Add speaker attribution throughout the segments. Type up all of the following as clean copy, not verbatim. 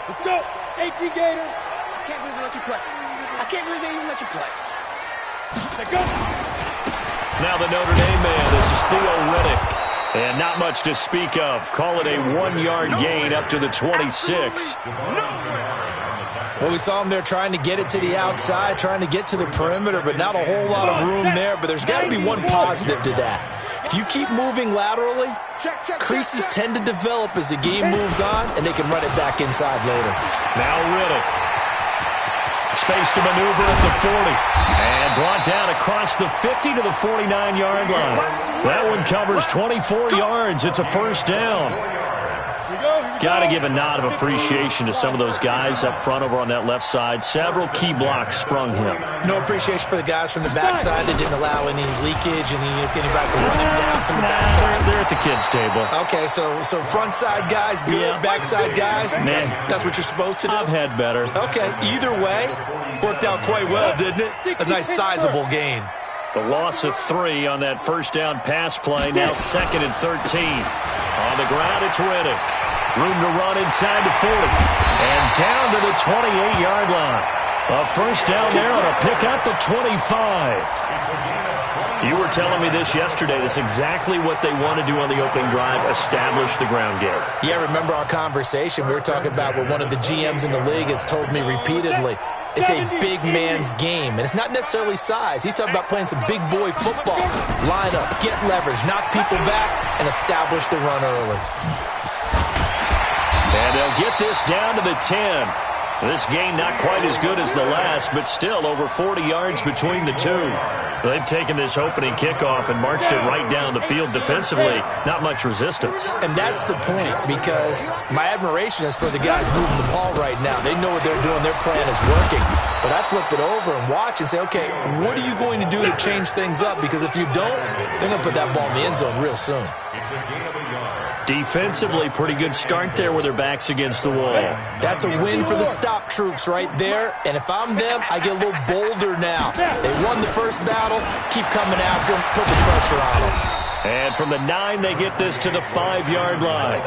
Speaker 1: Let's go. 18 Gator.
Speaker 2: I can't believe they let you play. I can't believe they even let you play.
Speaker 1: Let's go.
Speaker 3: Now the Notre Dame man, this is Theo Riddick. And not much to speak of. Call it a 1-yard gain up to the 26.
Speaker 4: Well, we saw him there trying to get it to the outside, trying to get to the perimeter, but not a whole lot of room there. But there's got to be one positive to that. If you keep moving laterally, creases tend to develop as the game moves on, and they can run it back inside later.
Speaker 3: Now Riddick. Space to maneuver at the 40. And brought down across the 50 to the 49-yard line. That one covers 24 yards. It's a first down. Got to give a nod of appreciation to some of those guys up front over on that left side. Several key blocks sprung him.
Speaker 4: No appreciation for the guys from the backside that didn't allow any leakage and anybody from running down from the backside.
Speaker 3: They're at the kids' table.
Speaker 4: Okay, so front side guys good, backside guys,
Speaker 3: man,
Speaker 4: that's what you're supposed to do?
Speaker 3: I've had better.
Speaker 4: Okay, either way, worked out quite well, didn't it? A nice sizable gain.
Speaker 3: The loss of 3 on that first down pass play. Now 2nd and 13. On the ground, it's Riddick. Room to run inside the 40. And down to the 28-yard line. A first down there on a pickup at 25. You were telling me this yesterday. That's exactly what they want to do on the opening drive, establish the ground game.
Speaker 4: Yeah, remember our conversation. We were talking about what one of the GMs in the league has told me repeatedly. It's a big man's game, and it's not necessarily size. He's talking about playing some big boy football. Line up, get leverage, knock people back, and establish the run early.
Speaker 3: And they'll get this down to the 10. This gain not quite as good as the last, but still over 40 yards between the two. They've taken this opening kickoff and marched it right down the field defensively. Not much resistance.
Speaker 4: And that's the point, because my admiration is for the guys moving the ball right now. They know what they're doing. Their plan is working. But I flip it over and watch and say, okay, what are you going to do to change things up? Because if you don't, they're going to put that ball in the end zone real soon.
Speaker 3: Defensively, pretty good start there with their backs against the wall.
Speaker 4: That's a win for the stop troops right there. And if I'm them, I get a little bolder now. They won the first battle. Keep coming after them. Put the pressure on them.
Speaker 3: And from the 9, they get this to the 5-yard line.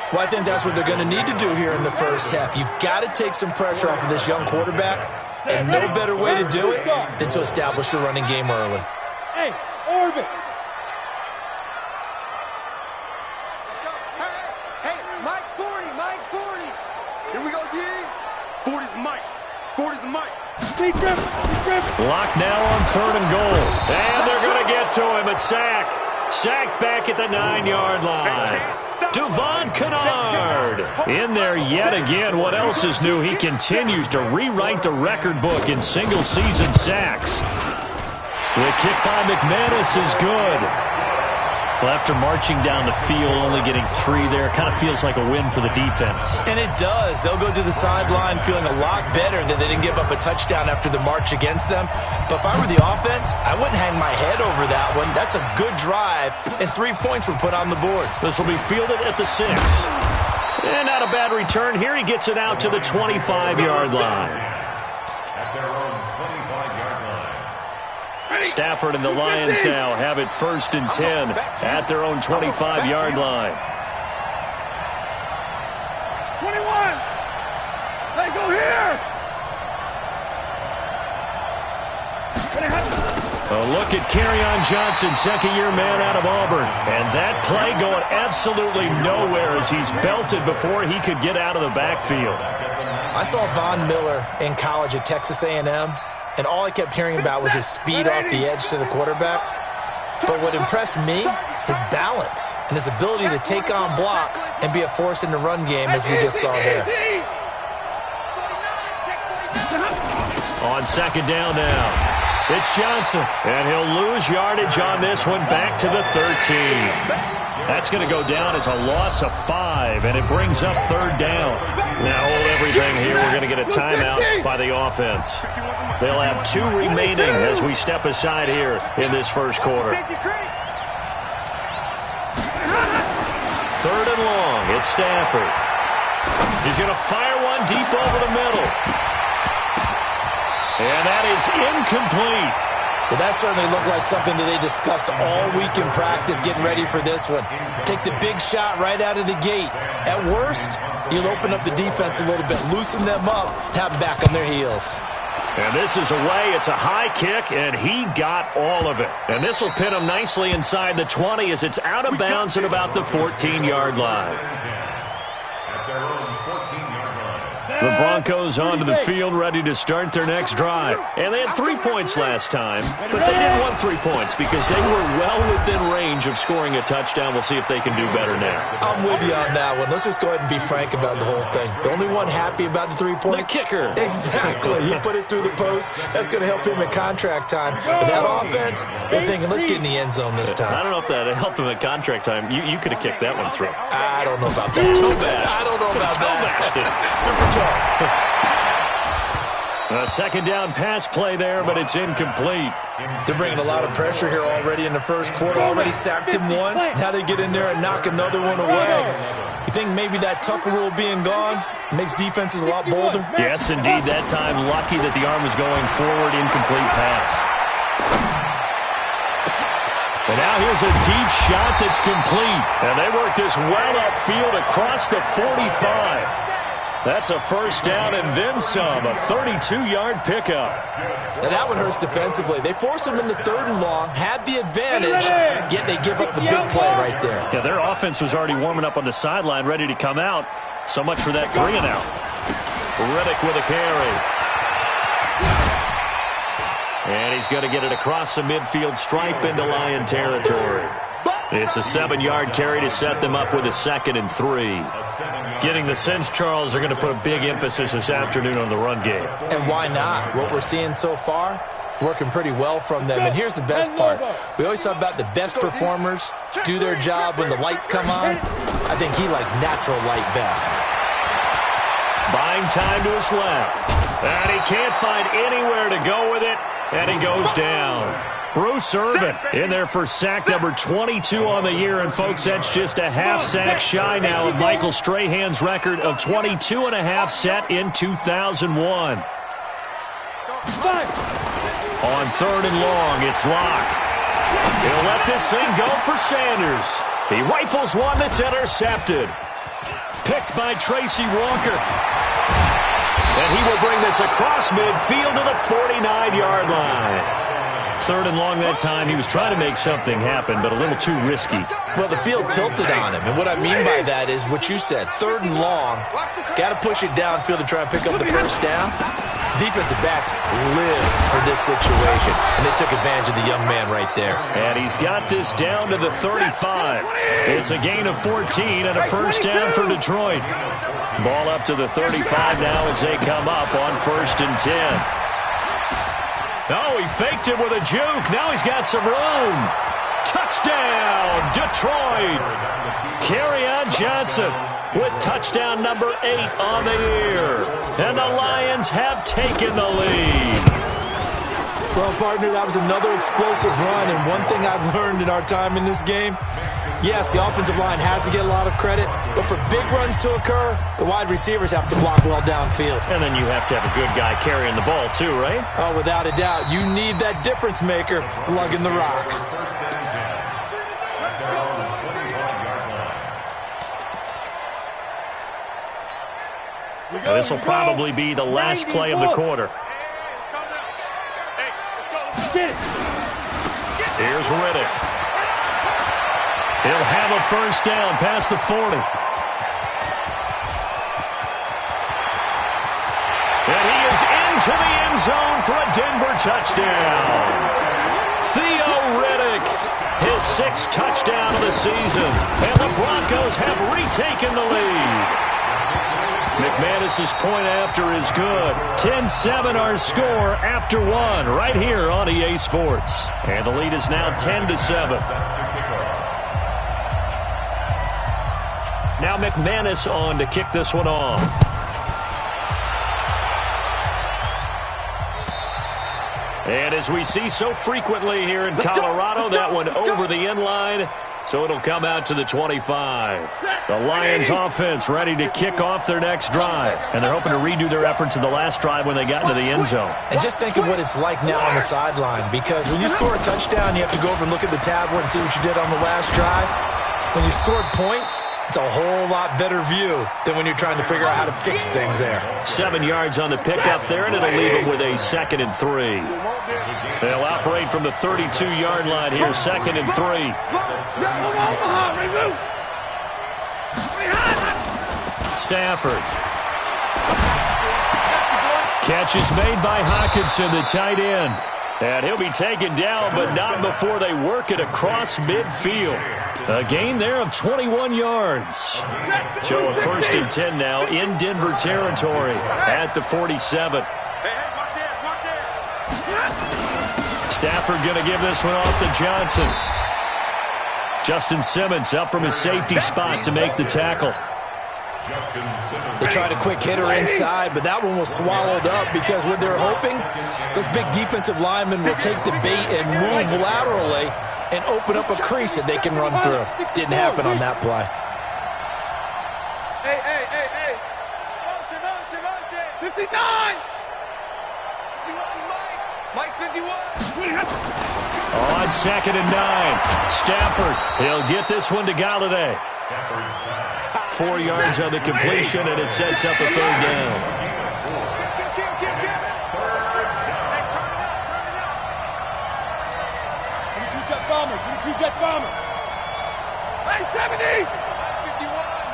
Speaker 4: Well, I think that's what they're going to need to do here in the first half. You've got to take some pressure off of this young quarterback. And no better way to do it than to establish the running game early.
Speaker 1: Hey, Orbit.
Speaker 3: Locked now on 3rd and goal. And they're going to get to him. A sack. Sacked back at the 9-yard line. Devon Kennard in there yet again. What else is new? He continues to rewrite the record book in single-season sacks. The kick by McManus is good. Well, after marching down the field, only getting 3 there, kind of feels like a win for the defense.
Speaker 4: And it does. They'll go to the sideline feeling a lot better that they didn't give up a touchdown after the march against them. But if I were the offense, I wouldn't hang my head over that one. That's a good drive, and 3 points were put on the board.
Speaker 3: This will be fielded at the 6. And not a bad return here. He gets it out to the 25-yard line. Stafford and the Lions now have it 1st and 10 at their own 25-yard line.
Speaker 1: 21. Hey, go here.
Speaker 3: A look at Kerryon Johnson, second-year man out of Auburn. And that play going absolutely nowhere as he's belted before he could get out of the backfield.
Speaker 4: I saw Von Miller in college at Texas A&M. And all I kept hearing about was his speed off the edge to the quarterback. But what impressed me, his balance and his ability to take on blocks and be a force in the run game, as we just saw there.
Speaker 3: On 2nd down now, it's Johnson. And he'll lose yardage on this one back to the 13. That's going to go down as a loss of 5, and it brings up 3rd down. Now hold everything here. We're going to get a timeout by the offense. They'll have 2 remaining as we step aside here in this first quarter. 3rd and long. It's Stafford. He's going to fire one deep over the middle. And that is incomplete.
Speaker 4: Well, that certainly looked like something that they discussed all week in practice getting ready for this one. Take the big shot right out of the gate. At worst, you'll open up the defense a little bit, loosen them up, have them back on their heels.
Speaker 3: And this is away. It's a high kick, and he got all of it. And this will pin him nicely inside the 20 as it's out of bounds at about the 14-yard line. The Broncos onto the field, ready to start their next drive. And they had 3 points last time, but they didn't want 3 points because they were well within range of scoring a touchdown. We'll see if they can do better now.
Speaker 4: I'm with you on that one. Let's just go ahead and be frank about the whole thing. The only one happy about the 3-point?
Speaker 3: The kicker.
Speaker 4: Exactly. He put it through the post. That's going to help him at contract time. But that offense, they're thinking, let's get in the end zone this time.
Speaker 3: I don't know if that helped him at contract time. You could have kicked that one through.
Speaker 4: I don't know about that. I don't know about that. Super toe.
Speaker 3: A second down pass play there, but it's incomplete.
Speaker 4: They're bringing a lot of pressure here already in the first quarter. Already sacked him once. Now they get in there and knock another one away. You think maybe that Tucker rule being gone makes defenses a lot bolder?
Speaker 3: Yes, indeed. That time, lucky that the arm was going forward. Incomplete pass. And now here's a deep shot that's complete. And they work this well upfield across the 45. That's a first down and then some, a 32-yard pickup.
Speaker 4: Now that one hurts defensively. They force them into 3rd and long, had the advantage, yet they give up the big play right there.
Speaker 3: Yeah, their offense was already warming up on the sideline, ready to come out. So much for that 3 and out. Riddick with a carry. And he's going to get it across the midfield stripe into Lion territory. It's a 7-yard carry to set them up with a 2nd and 3. Getting the sense, Charles, they're going to put a big emphasis this afternoon on the run game.
Speaker 4: And why not? What we're seeing so far, working pretty well from them. And here's the best part. We always talk about the best performers do their job when the lights come on. I think he likes natural light best.
Speaker 3: Buying time to his left. And he can't find anywhere to go with it. And he goes down. Bruce Irvin in there for sack number 22 on the year. And, folks, that's just a half sack shy now of Michael Strahan's record of 22 and a half set in 2001. On 3rd and long, it's Locke. He'll let this thing go for Sanders. He rifles one that's intercepted. Picked by Tracy Walker. And he will bring this across midfield to the 49-yard line. 3rd and long that time. He was trying to make something happen, but a little too risky.
Speaker 4: Well, the field tilted on him, and what I mean by that is what you said. 3rd and long, got to push it downfield to try and pick up the first down. Defensive backs live for this situation, and they took advantage of the young man right there. And
Speaker 3: he's got this down to the 35. It's a gain of 14 and a first down for Detroit. Ball up to the 35 now as they come up on 1st and 10. Oh, he faked it with a juke. Now he's got some room. Touchdown, Detroit. Kerryon Johnson with touchdown number 8 on the year. And the Lions have taken the lead.
Speaker 4: Well, partner, that was another explosive run. And one thing I've learned in our time in this game, yes, the offensive line has to get a lot of credit, but for big runs to occur, the wide receivers have to block well downfield.
Speaker 3: And then you have to have a good guy carrying the ball too, right?
Speaker 4: Oh, without a doubt. You need that difference maker lugging the rock.
Speaker 3: Now, this will probably be the last play of the quarter. Here's Riddick. He'll have a first down past the 40. And he is into the end zone for a Denver touchdown. Theo Riddick, his 6th touchdown of the season. And the Broncos have retaken the lead. McManus's point after is good. 10-7 our score after 1 right here on EA Sports. And the lead is now 10-7. Now McManus on to kick this one off. And as we see so frequently here in Colorado, that one over the end line. So it'll come out to the 25. The Lions offense ready to kick off their next drive. And they're hoping to redo their efforts in the last drive when they got into the end zone.
Speaker 4: And just think of what it's like now on the sideline, because when you score a touchdown, you have to go over and look at the tablet and see what you did on the last drive. When you scored points, it's a whole lot better view than when you're trying to figure out how to fix things there.
Speaker 3: 7 yards on the pickup there, and it'll leave them with a 2nd and 3. They'll operate from the 32-yard line here, 2nd and 3. Stafford. Catch is made by Hockenson, the tight end. And he'll be taken down, but not before they work it across midfield. A gain there of 21 yards. So a 1st and 10 now in Denver territory at the 47. Stafford going to give this one off to Johnson. Justin Simmons up from his safety spot to make the tackle.
Speaker 4: They tried a quick hitter inside, but that one was swallowed up because what they're hoping, those big defensive linemen will take the bait and move laterally and open up a crease that they can run through. Didn't happen on that play.
Speaker 1: Hey. 59! Mike 51!
Speaker 3: On 2nd and 9, Stafford, he'll get this one to Galladay. 4 yards on the completion, and it sets up a 3rd down.
Speaker 1: Jet bomber. Hey, 70!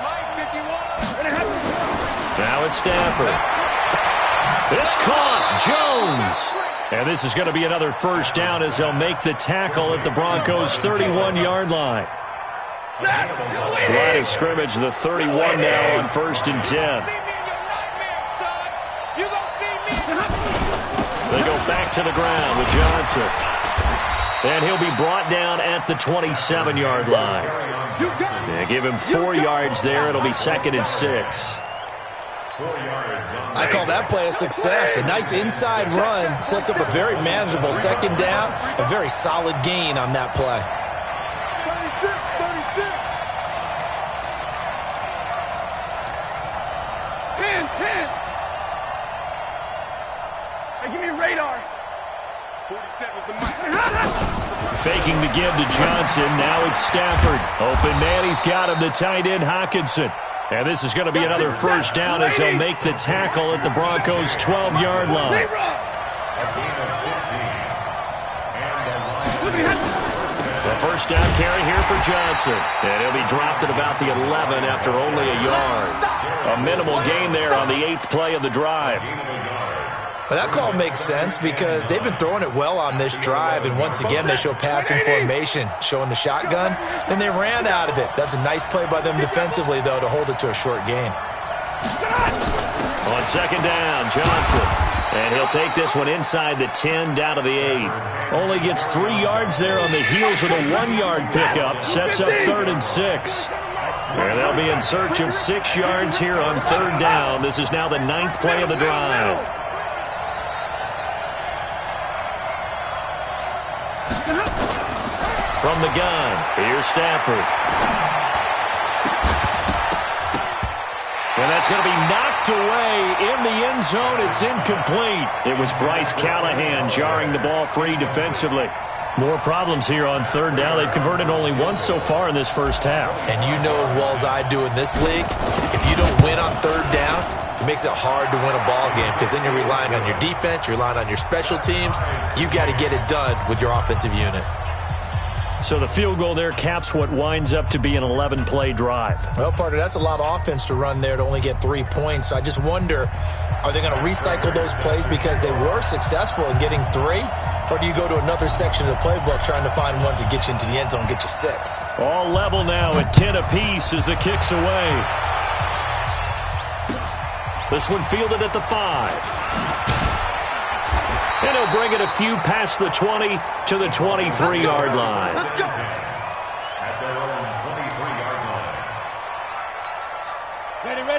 Speaker 1: Mike 51!
Speaker 3: Now it's Stafford. It's caught. Jones. And this is going to be another 1st down as they'll make the tackle at the Broncos' 31-yard line. Line of scrimmage, the 31 now on 1st and 10. They go back to the ground with Johnson. And he'll be brought down at the 27-yard line. Yeah, give him 4 yards there. It'll be 2nd and 6.
Speaker 4: I call that play a success. A nice inside run sets up a very manageable 2nd down. A very solid gain on that play.
Speaker 1: 10. Hey, give me a radar. 47's the mic.
Speaker 3: Faking the give to Johnson. Now it's Stafford. Open man. He's got him. The tight end, Hockenson. And this is going to be another 1st down as they'll make the tackle at the Broncos' 12-yard line. The 1st down carry here for Johnson. And he'll be dropped at about the 11 after only a yard. A minimal gain there on the 8th play of the drive.
Speaker 4: Well, that call makes sense because they've been throwing it well on this drive, and once again they show passing formation, showing the shotgun. Then they ran out of it. That's a nice play by them defensively, though, to hold it to a short gain.
Speaker 3: On 2nd down, Johnson. And he'll take this one inside the 10 down to the 8. Only gets 3 yards there on the heels of a 1-yard pickup. Sets up 3rd and 6. And they'll be in search of 6 yards here on 3rd down. This is now the 9th play of the drive. From the gun, here's Stafford. And that's going to be knocked away in the end zone. It's incomplete. It was Bryce Callahan jarring the ball free defensively. More problems here on 3rd down. They've converted only once so far in this 1st half.
Speaker 4: And you know as well as I do in this league, if you don't win on 3rd down, it makes it hard to win a ball game because then you're relying on your defense, you're relying on your special teams. You've got to get it done with your offensive unit.
Speaker 3: So the field goal there caps what winds up to be an 11-play drive.
Speaker 4: Well, partner, that's a lot of offense to run there to only get 3 points. I just wonder, are they going to recycle those plays because they were successful in getting 3? Or do you go to another section of the playbook trying to find ones that get you into the end zone, get you 6?
Speaker 3: All level now at 10 apiece as the kick's away. This one fielded at the 5. And he'll bring it a few past the 20 to the 23-yard line.
Speaker 1: Let's go.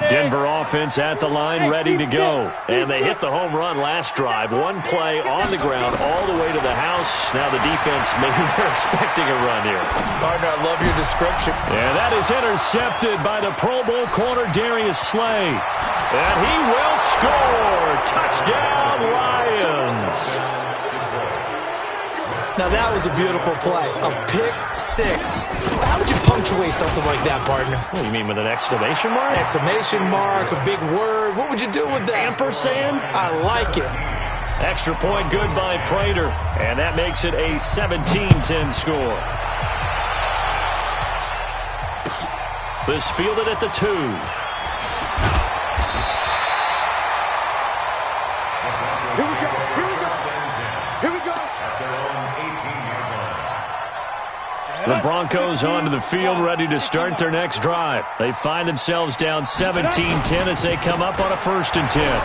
Speaker 3: Denver offense at the line, ready to go. And they hit the home run last drive. One play on the ground all the way to the house. Now the defense, maybe they're expecting a run here.
Speaker 4: Partner, I love your description.
Speaker 3: And that is intercepted by the Pro Bowl corner, Darius Slay. And he will score. Touchdown, Lions.
Speaker 4: Now, that was a beautiful play. A pick six. How would you punctuate something like that, partner?
Speaker 3: What do you mean, with an exclamation mark?
Speaker 4: Exclamation mark, a big word. What would you do with that?
Speaker 3: Ampersand?
Speaker 4: I like it.
Speaker 3: Extra point good by Prater. And that makes it a 17-10 score. This fielded at the 2. The Broncos onto the field, ready to start their next drive. They find themselves down 17-10 as they come up on a 1st and 10.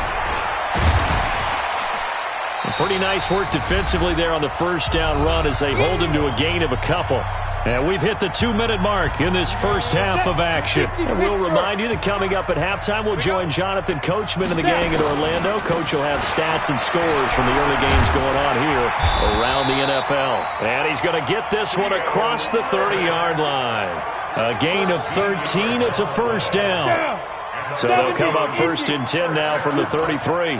Speaker 3: Pretty nice work defensively there on the first down run as they hold him to a gain of a couple. And we've hit the 2-minute mark in this first half of action. And we'll remind you that coming up at halftime, we'll join Jonathan Coachman and the gang in Orlando. Coach will have stats and scores from the early games going on here around the NFL. And he's going to get this one across the 30-yard line. A gain of 13. It's a first down. So they'll come up 1st and 10 now from the 33.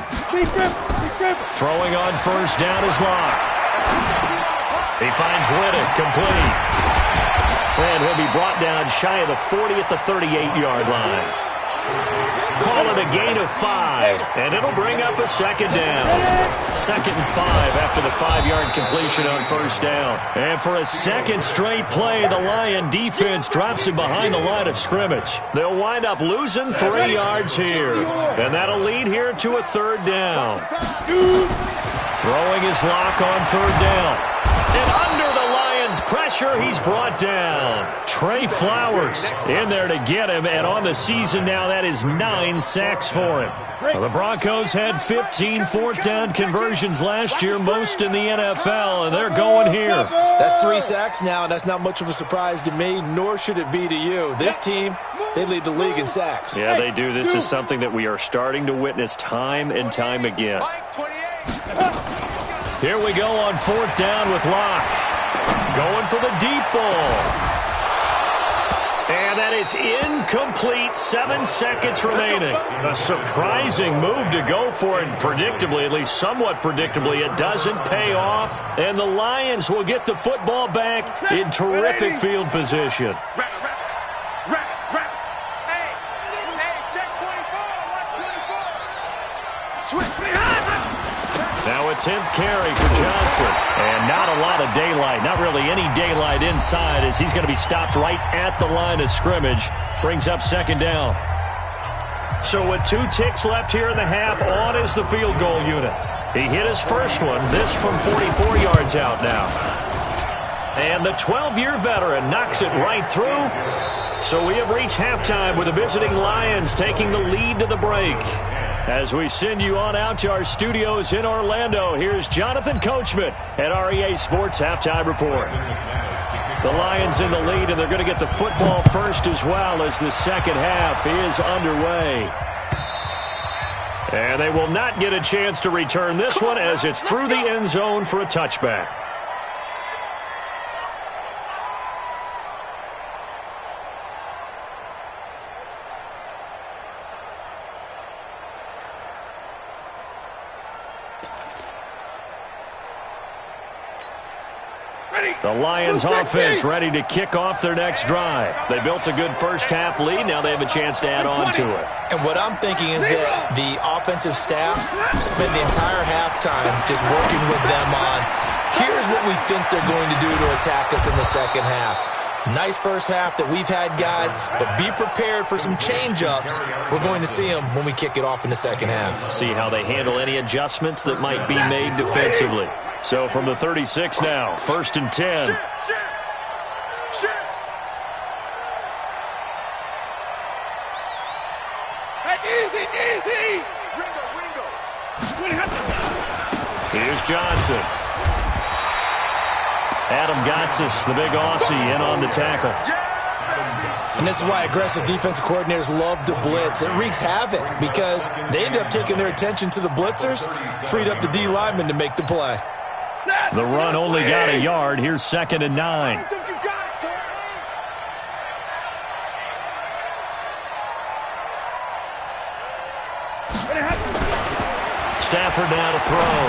Speaker 3: Throwing on first down is Locke. He finds Riddick, complete. And he'll be brought down shy of the 40 at the 38-yard line. Call it a gain of 5, and it'll bring up a second down. 2nd and 5 after the 5-yard completion on first down. And for a second straight play, the Lion defense drops him behind the line of scrimmage. They'll wind up losing 3 yards here. And that'll lead here to a 3rd down. Throwing his Lock on 3rd down. And under the Lions' pressure, he's brought down. Trey Flowers in there to get him, and on the season now, that is 9 sacks for him. Well, the Broncos had 15 4th down conversions last year, most in the NFL, and they're going here.
Speaker 4: That's 3 sacks now, and that's not much of a surprise to me, nor should it be to you. This team, they lead the league in sacks.
Speaker 3: Yeah, they do. This is something that we are starting to witness time and time again. Here we go on 4th down with Locke. Going for the deep ball. And that is incomplete. 7 seconds remaining. A surprising move to go for it. Predictably, at least somewhat predictably, it doesn't pay off. And the Lions will get the football back in terrific field position. Now a 10th carry for Johnson. And not a lot of daylight. Not really any daylight inside as he's going to be stopped right at the line of scrimmage. Brings up 2nd down. So with 2 ticks left here in the half, on is the field goal unit. He hit his first one. This from 44 yards out now. And the 12-year veteran knocks it right through. So we have reached halftime with the visiting Lions taking the lead to the break. As we send you on out to our studios in Orlando, here's Jonathan Coachman at REA Sports Halftime Report. The Lions in the lead, and they're going to get the football first as well as the second half is underway. And they will not get a chance to return this one as it's through the end zone for a touchback. The Lions offense ready to kick off their next drive. They built a good first half lead. Now they have a chance to add on to it.
Speaker 4: And what I'm thinking is that the offensive staff spend the entire halftime just working with them on, here's what we think they're going to do to attack us in the second half. Nice first half that we've had, guys, but be prepared for some change-ups. We're going to see them when we kick it off in the second half.
Speaker 3: See how they handle any adjustments that might be made defensively. So from the 36 now, 1st and 10. Here's Johnson. Adam Gotsis, the big Aussie, in on the tackle.
Speaker 4: And this is why aggressive defensive coordinators love to blitz. It wreaks havoc because they end up taking their attention to the blitzers, freed up the D lineman to make the play.
Speaker 3: The run only got a yard. Here's 2nd and 9. Stafford now to throw.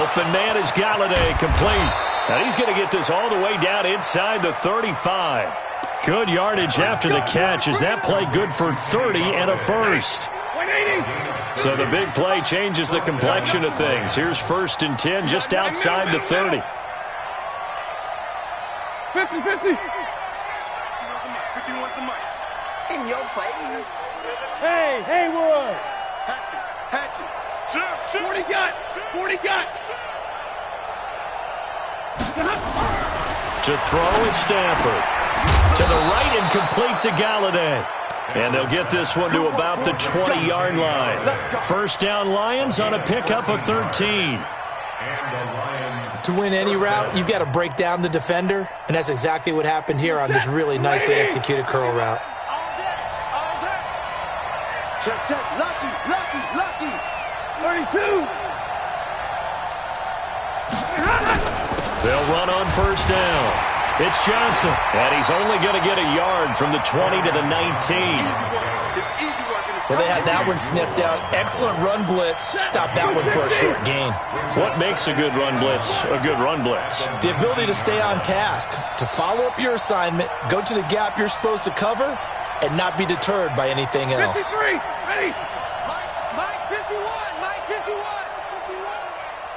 Speaker 3: Open man is Galladay, complete. And he's going to get this all the way down inside the 35. Good yardage after the catch. Is that play good for 30 and a first? So the big play changes the complexion of things. Here's 1st and 10 just outside the 30.
Speaker 1: 50-50.
Speaker 2: In your face.
Speaker 1: Hey, Haywood. Hatchet. 40 got. 40 got.
Speaker 3: To throw is Stafford. To the right and complete to Galladay. And they'll get this one to about the 20-yard line. First down Lions on a pickup of 13.
Speaker 4: To win any route, you've got to break down the defender, and that's exactly what happened here on this really nicely executed curl route.
Speaker 1: Check. Lucky. 32.
Speaker 3: They'll run on first down. It's Johnson, and he's only going to get a yard from the 20 to the 19.
Speaker 4: Well, they had that one sniffed out. Excellent run blitz. Stop that one for a short gain.
Speaker 3: What makes a good run blitz a good run blitz?
Speaker 4: The ability to stay on task, to follow up your assignment, go to the gap you're supposed to cover, and not be deterred by anything else.
Speaker 1: 53. Ready.
Speaker 2: Mike 51. Mike 51.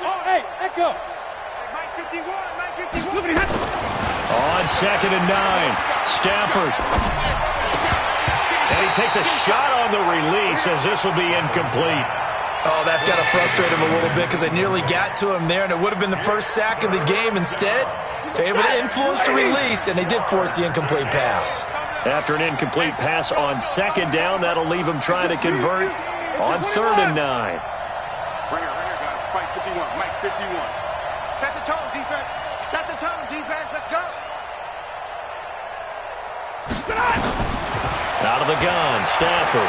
Speaker 1: Oh, hey, echo. Mike 51. Look at him.
Speaker 3: On 2nd and 9, Stafford. And he takes a shot on the release as this will be incomplete.
Speaker 4: Oh, that's got to frustrate him a little bit because they nearly got to him there, and it would have been the first sack of the game. Instead, they're able to influence the release, and they did force the incomplete pass.
Speaker 3: After an incomplete pass on 2nd down, that'll leave him trying to convert on 3rd and 9.
Speaker 1: Right here, guys. Mike 51. Mike 51.
Speaker 2: Set the tone, defense. Set the tone, defense. Let's go.
Speaker 3: Out of the gun, Stafford.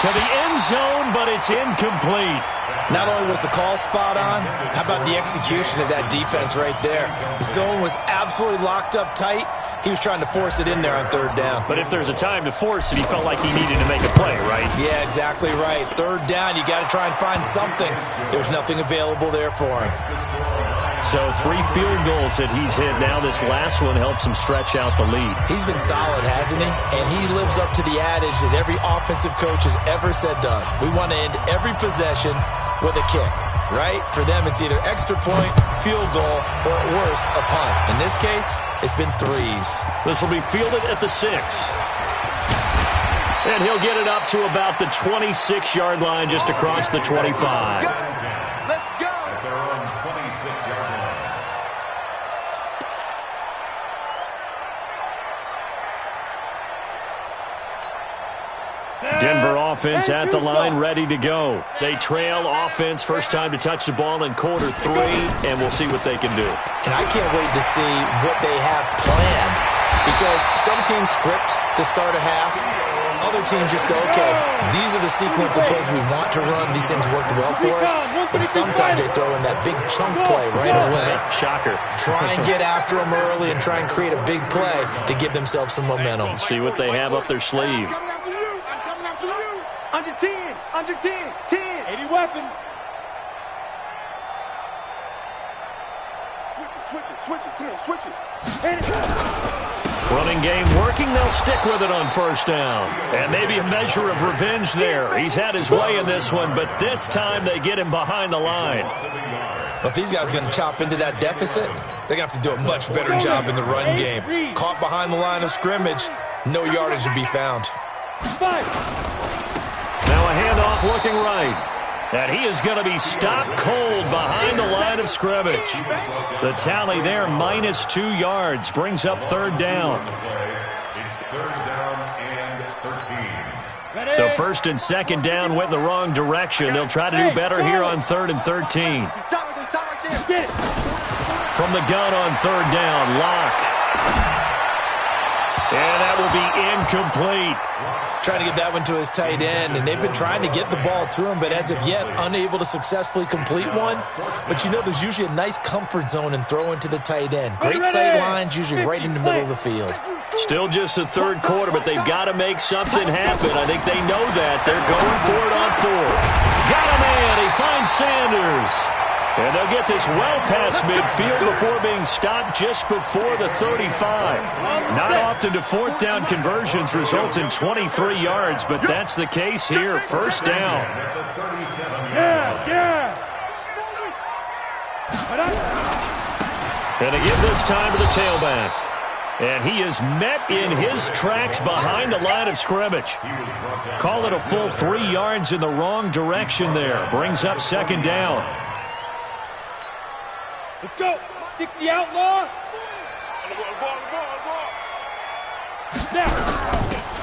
Speaker 3: To the end zone, but it's incomplete.
Speaker 4: Not only was the call spot on, how about the execution of that defense right there? The zone was absolutely locked up tight. He was trying to force it in there on 3rd down.
Speaker 3: But if there's a time to force it, he felt like he needed to make a play, right?
Speaker 4: Yeah, exactly right. 3rd down, you got to try and find something. There's nothing available there for him.
Speaker 3: So 3 field goals that he's hit now. This last one helps him stretch out the lead.
Speaker 4: He's been solid, hasn't he? And he lives up to the adage that every offensive coach has ever said to us. We want to end every possession with a kick, right? For them, it's either extra point, field goal, or at worst, a punt. In this case, it's been 3s.
Speaker 3: This will be fielded at the 6. And he'll get it up to about the 26-yard line just across the 25.
Speaker 2: Let's go.
Speaker 3: Denver offense at the line, ready to go. They trail offense, first time to touch the ball in quarter 3, and we'll see what they can do.
Speaker 4: And I can't wait to see what they have planned, because some teams script to start a half. Other teams just go, okay, these are the sequence of plays we want to run. These things worked well for us. And sometimes they throw in that big chunk play right away.
Speaker 3: Shocker.
Speaker 4: Try and get after them early and try and create a big play to give themselves some momentum.
Speaker 3: See what they have up their sleeve.
Speaker 1: Under 10. Under 10. 10. 80 weapon. Switch it. Come on, switch it.
Speaker 3: Running game working. They'll stick with it on first down. And maybe a measure of revenge there. He's had his way in this one, but this time they get him behind the line.
Speaker 4: But if these guys are going to chop into that deficit, they're going to have to do a much better job in the run game. Caught behind the line of scrimmage, no yardage to be found.
Speaker 3: Now a handoff looking right. And he is going to be stopped cold behind the line of scrimmage. The tally there, -2 yards, brings up 3rd down. So 1st and 2nd down went in the wrong direction. They'll try to do better here on 3rd and 13. From the gun on 3rd down, Locke. And that will be incomplete.
Speaker 4: Trying to get that one to his tight end, and they've been trying to get the ball to him, but as of yet, unable to successfully complete one. But you know, there's usually a nice comfort zone in throwing to the tight end. Great sight lines, usually right in the middle of the field.
Speaker 3: Still just the third quarter, but they've got to make something happen. I think they know that. They're going for it on fourth. Got a man. He finds Sanders. And they'll get this well past midfield before being stopped just before the 35. Not often do fourth down conversions result in 23 yards, but that's the case here. First down. And again this time to the tailback. And he is met in his tracks behind the line of scrimmage. Call it a full 3 yards in the wrong direction there. Brings up second down.
Speaker 1: Let's go. 60 outlaw.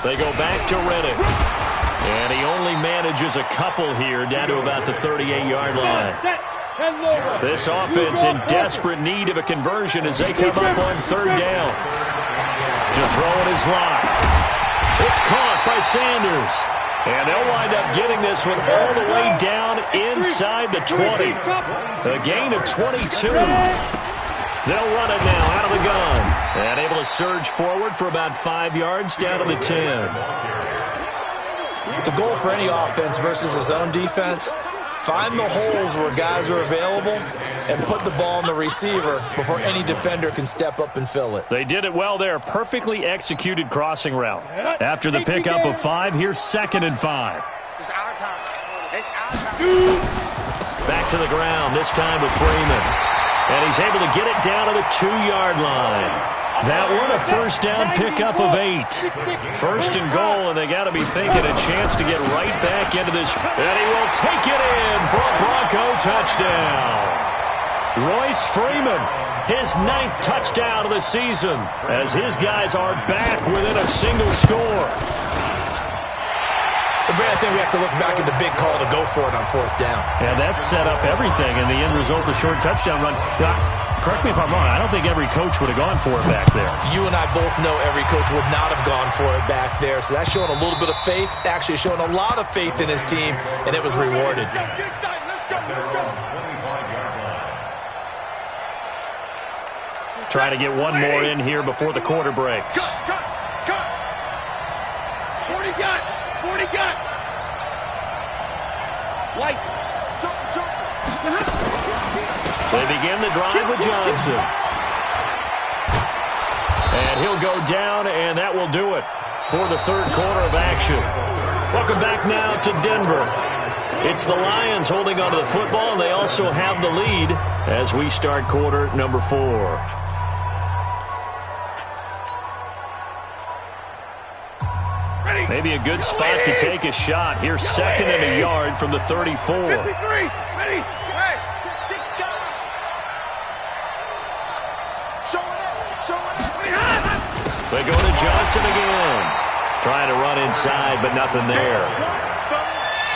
Speaker 3: They go back to Reddick. And he only manages a couple here down to about the 38-yard line. This offense in desperate need of a conversion as they come up on third down. To throw in his lock. It's caught by Sanders. And they'll wind up getting this one all the way down inside the 20. A gain of 22. They'll run it now out of the gun. And able to surge forward for about 5 yards down to the 10.
Speaker 4: The goal for any offense versus his own defense, find the holes where guys are available and put the ball in the receiver before any defender can step up and fill it.
Speaker 3: They did it well there. Perfectly executed crossing route. After the pickup of 5, here's 2nd and 5.
Speaker 2: It's our time. It's our time.
Speaker 3: Back to the ground, this time with Freeman. And he's able to get it down to the 2-yard line. That one a first down pickup of 8. First and goal, and they got to be thinking a chance to get right back into this. And he will take it in for a Bronco touchdown. Royce Freeman, his 9th touchdown of the season, as his guys are back within a single score.
Speaker 4: I think we have to look back at the big call to go for it on fourth down.
Speaker 3: Yeah, that set up everything, and the end result, the short touchdown run. Correct me if I'm wrong, I don't think every coach would have gone for it back there.
Speaker 4: You and I both know every coach would not have gone for it back there, so that's showing a little bit of faith, actually showing a lot of faith in his team, and it was rewarded.
Speaker 3: Trying to get one more in here before the quarter breaks.
Speaker 1: 40 got. 40 got. Light.
Speaker 3: They begin the drive with Johnson. And he'll go down, and that will do it for the third quarter of action. Welcome back now to Denver. It's the Lions holding onto the football, and they also have the lead as we start quarter number 4. Maybe a good spot to take a shot. Here's 2nd and a yard from the 34.
Speaker 1: 53. Ready.
Speaker 3: They go to Johnson again. Trying to run inside, but nothing there.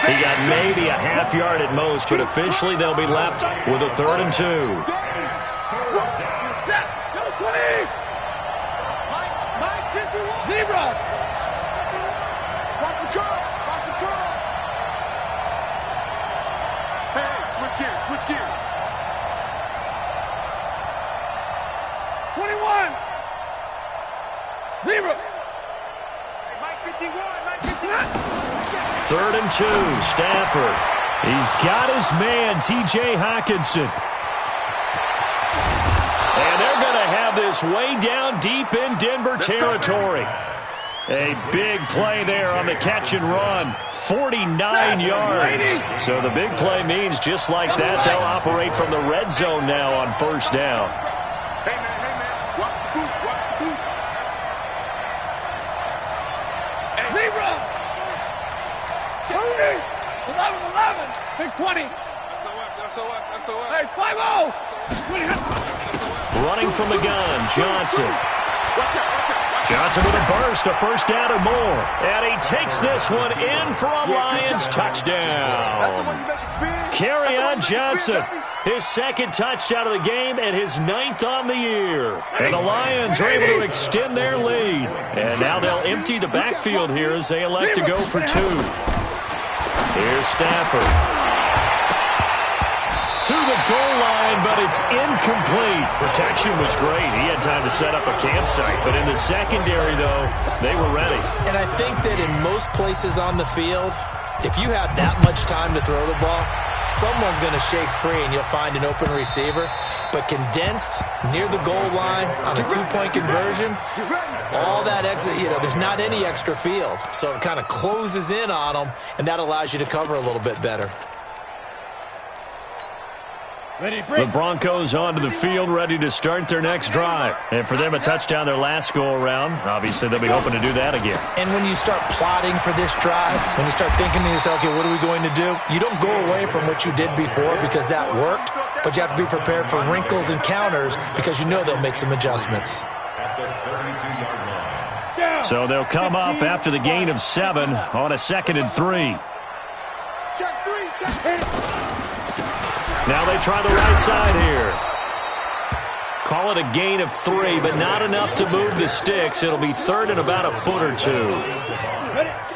Speaker 3: He got maybe a half yard at most, but officially they'll be left with a 3rd and 2.
Speaker 1: Zebra.
Speaker 2: Switch gears.
Speaker 1: 21. Zebra. Mike 51.
Speaker 3: 3rd and 2. Stafford. He's got his man, T.J. Hockenson. And they're going to have this way down deep in Denver territory. A big play there on the catch and run. 49 yards. So the big play means just like that, they'll operate from the red zone now on first down.
Speaker 2: Hey, man. Watch the boot.
Speaker 1: Zebra. 11. Big 20.
Speaker 2: SOS.
Speaker 1: Hey, 5-0.
Speaker 3: Running from the gun, Johnson. Johnson with a burst, a first down or more. And he takes this one in for a Lions touchdown. Kerryon Johnson, his second touchdown of the game and his 9th on the year. And the Lions are able to extend their lead. And now they'll empty the backfield here as they elect to go for 2. Here's Stafford. To the goal line, but it's incomplete. Protection was great. He had time to set up a campsite. But in the secondary, though, they were ready.
Speaker 4: And I think that in most places on the field, if you have that much time to throw the ball, someone's going to shake free and you'll find an open receiver. But condensed near the goal line on a 2-point conversion, all that extra, there's not any extra field. So it kind of closes in on them, and that allows you to cover a little bit better.
Speaker 3: The Broncos onto the field, ready to start their next drive. And for them, a touchdown their last go-around. Obviously, they'll be hoping to do that again.
Speaker 4: And when you start plotting for this drive, when you start thinking to yourself, okay, what are we going to do? You don't go away from what you did before because that worked, but you have to be prepared for wrinkles and counters because you know they'll make some adjustments.
Speaker 3: So they'll come up after the gain of 7 on a 2nd and 3. Now they try the right side here. Call it a gain of 3, but not enough to move the sticks. It'll be 3rd and about a foot or 2.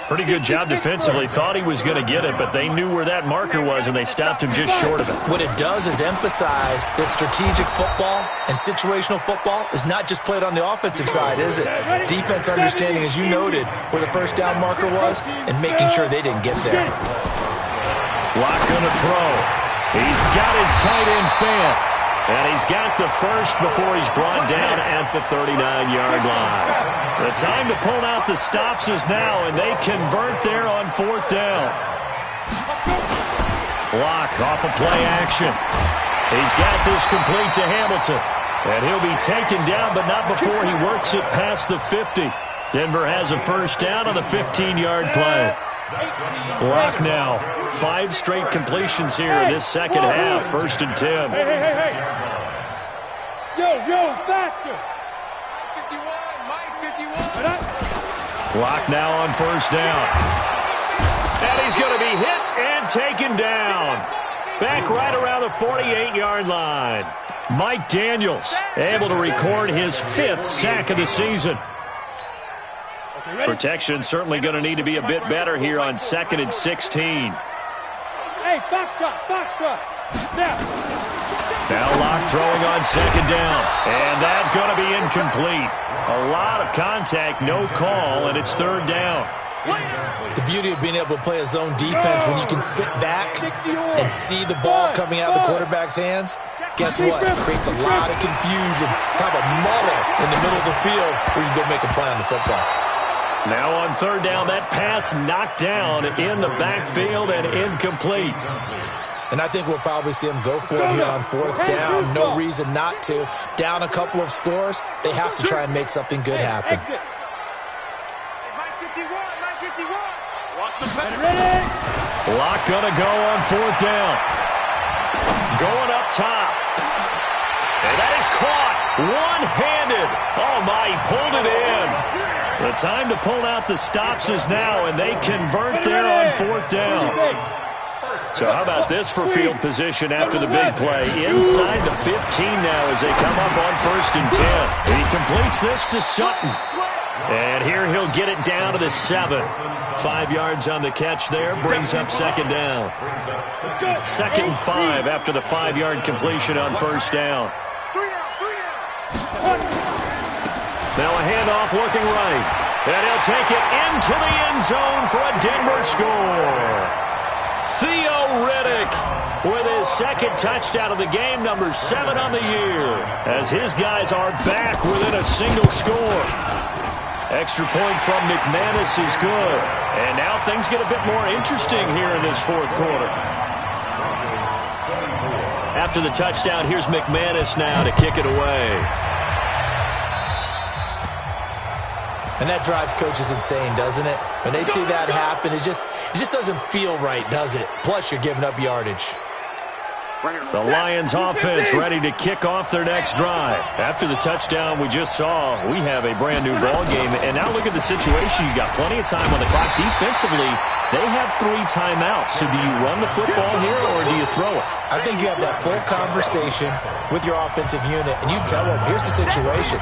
Speaker 3: Pretty good job defensively. Thought he was going to get it, but they knew where that marker was, and they stopped him just short of it.
Speaker 4: What it does is emphasize that strategic football and situational football is not just played on the offensive side, is it? Defense understanding, as you noted, where the first down marker was and making sure they didn't get there.
Speaker 3: Lock going to throw. He's got his tight end fan. And he's got the first before he's brought down at the 39-yard line. The time to pull out the stops is now, and they convert there on 4th down. Block off of play action. He's got this complete to Hamilton. And he'll be taken down, but not before he works it past the 50. Denver has a first down on the 15-yard play. Block now. 5 straight completions here in this second half. 1st and 10.
Speaker 1: Hey. Yo, faster. Mike 51.
Speaker 3: Block now on 1st down. And he's going to be hit and taken down. Back right around the 48-yard line. Mike Daniels able to record his 5th sack of the season. Protection certainly going to need to be a bit better here on 2nd and 16.
Speaker 1: Hey, foxtrot.
Speaker 3: Now Locke throwing on 2nd down. And that's going to be incomplete. A lot of contact, no call, and it's 3rd down.
Speaker 4: The beauty of being able to play a zone defense when you can sit back and see the ball coming out of the quarterback's hands, guess what? It creates a lot of confusion, kind of a muddle in the middle of the field where you can go make a play on the football.
Speaker 3: Now on 3rd down, that pass knocked down in the backfield and incomplete.
Speaker 4: And I think we'll probably see him go for it here on 4th down. No reason not to. Down a couple of scores, they have to try and make something good happen.
Speaker 3: Locke gonna go on 4th down. Going up top. And that is caught. One-handed. Oh, my, he pulled it in. The time to pull out the stops is now, and they convert there on 4th down. So how about this for field position after the big play? Inside the 15 now as they come up on 1st and 10. He completes this to Sutton. And here he'll get it down to the 7. 5 yards on the catch there, brings up 2nd down. 2nd and 5 after the 5-yard completion on 1st down. Now a handoff looking right. And he'll take it into the end zone for a Denver score. Theo Riddick with his 2nd touchdown of the game, number 7 on the year, as his guys are back within a single score. Extra point from McManus is good. And now things get a bit more interesting here in this 4th quarter. After the touchdown, here's McManus now to kick it away.
Speaker 4: And that drives coaches insane, doesn't it? When they see that happen, it just doesn't feel right, does it? Plus, you're giving up yardage.
Speaker 3: The Lions offense ready to kick off their next drive. After the touchdown we just saw, we have a brand new ball game. And now look at the situation. You got plenty of time on the clock. Defensively, they have 3 timeouts. So do you run the football here or do you throw it?
Speaker 4: I think you have that full conversation with your offensive unit, and you tell them, here's the situation.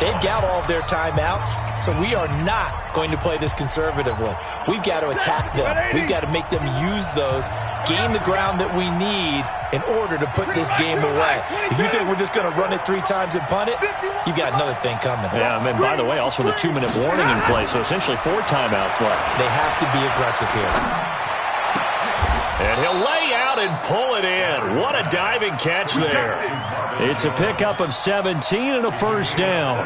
Speaker 4: They've got all of their timeouts, so we are not going to play this conservatively. We've got to attack them. We've got to make them use those, gain the ground that we need in order to put this game away. If you think we're just going to run it 3 times and punt it, you've got another thing coming.
Speaker 3: Yeah, and by the way, also the 2-minute warning in play, so essentially 4 timeouts left.
Speaker 4: They have to be aggressive here.
Speaker 3: And he'll lay out and pull it in. What a diving catch there. It's a pickup of 17 and a first down.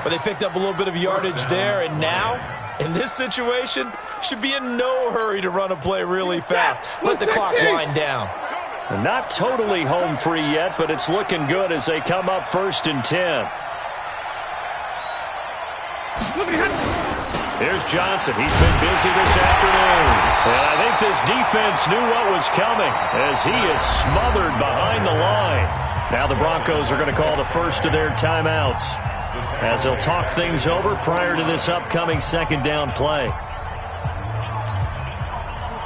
Speaker 4: But they picked up a little bit of yardage there, and now, in this situation, should be in no hurry to run a play really fast. Let the clock wind down.
Speaker 3: Not totally home free yet, but it's looking good as they come up 1st and 10. Here's Johnson. He's been busy this afternoon. And I think this defense knew what was coming as he is smothered behind the line. Now the Broncos are going to call the first of their timeouts as they'll talk things over prior to this upcoming 2nd down play.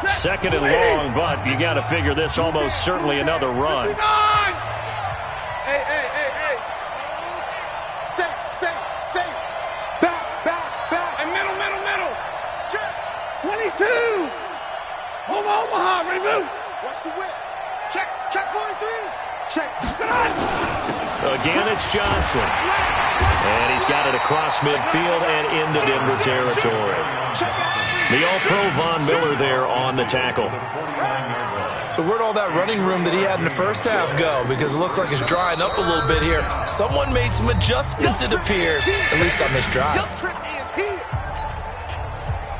Speaker 3: 2nd and long, but you got to figure this almost certainly another run.
Speaker 1: Hey. Safe. Back. And middle. 22. Omaha, ready, move. Watch the whip. Check 43. Check. Good on.
Speaker 3: Again, it's Johnson. And he's got it across midfield and into Denver territory. The All-Pro Von Miller there on the tackle.
Speaker 4: So where'd all that running room that he had in the first half go? Because it looks like it's drying up a little bit here. Someone made some adjustments, it appears, at least on this drive.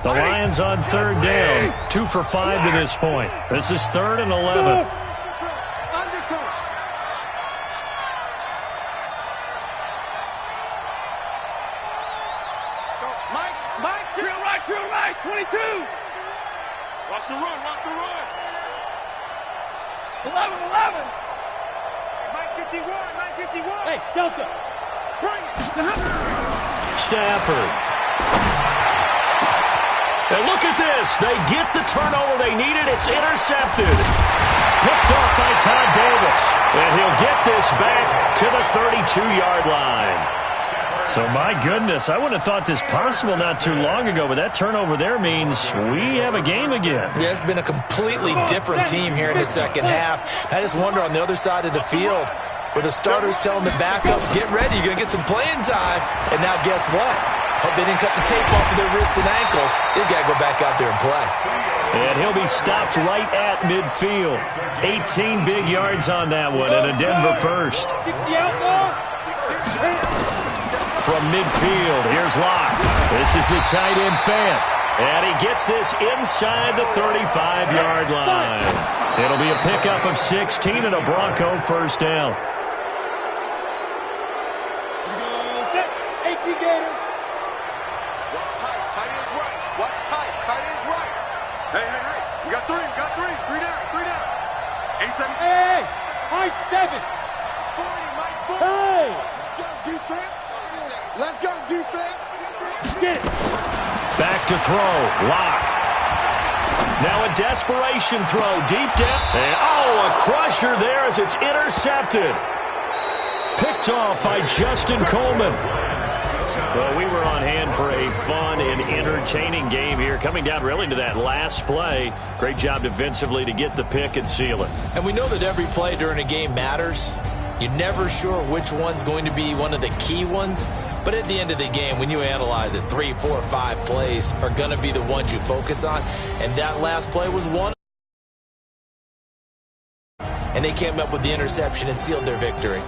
Speaker 3: The Lions on 3rd down, 2 for 5 to this point. This is 3rd and 11.
Speaker 1: Mike, drill right, 22. Watch the run. 11. Mike 51. Hey, Delta. Bring it.
Speaker 3: Stafford. And look at this. They get the turnover they needed. It's intercepted. Picked off by Todd Davis. And he'll get this back to the 32-yard line. So, my goodness, I wouldn't have thought this possible not too long ago, but that turnover there means we have a game again.
Speaker 4: Yeah, it's been a completely different team here in the 2nd half. I just wonder on the other side of the field where the starters telling the backups, get ready, you're going to get some playing time. And now guess what? Hope they didn't cut the tape off of their wrists and ankles. They've got to go back out there and play.
Speaker 3: And he'll be stopped right at midfield. 18 big yards on that one and a Denver first.
Speaker 1: 60 out now.
Speaker 3: From midfield, here's Locke. This is the tight end Fant. And he gets this inside the 35-yard line. It'll be a pickup of 16 and a Bronco first down.
Speaker 1: 18 Gator.
Speaker 2: Watch tight. Tight is right. Watch tight. Tight is right. Hey. We got 3. 3 down. 87.
Speaker 1: Hey. High 7.
Speaker 2: 40, Mike. 40.
Speaker 1: Hey.
Speaker 2: Let's go, defense.
Speaker 1: Get it.
Speaker 3: Back to throw. Locke. Now a desperation throw deep down. And, a crusher there as it's intercepted. Picked off by Justin Coleman. Well, we were on hand for a fun and entertaining game here. Coming down really to that last play. Great job defensively to get the pick and seal it.
Speaker 4: And we know that every play during a game matters. You're never sure which one's going to be one of the key ones. But at the end of the game, when you analyze it, 3, 4, 5 plays are going to be the ones you focus on. And that last play was one. And they came up with the interception and sealed their victory.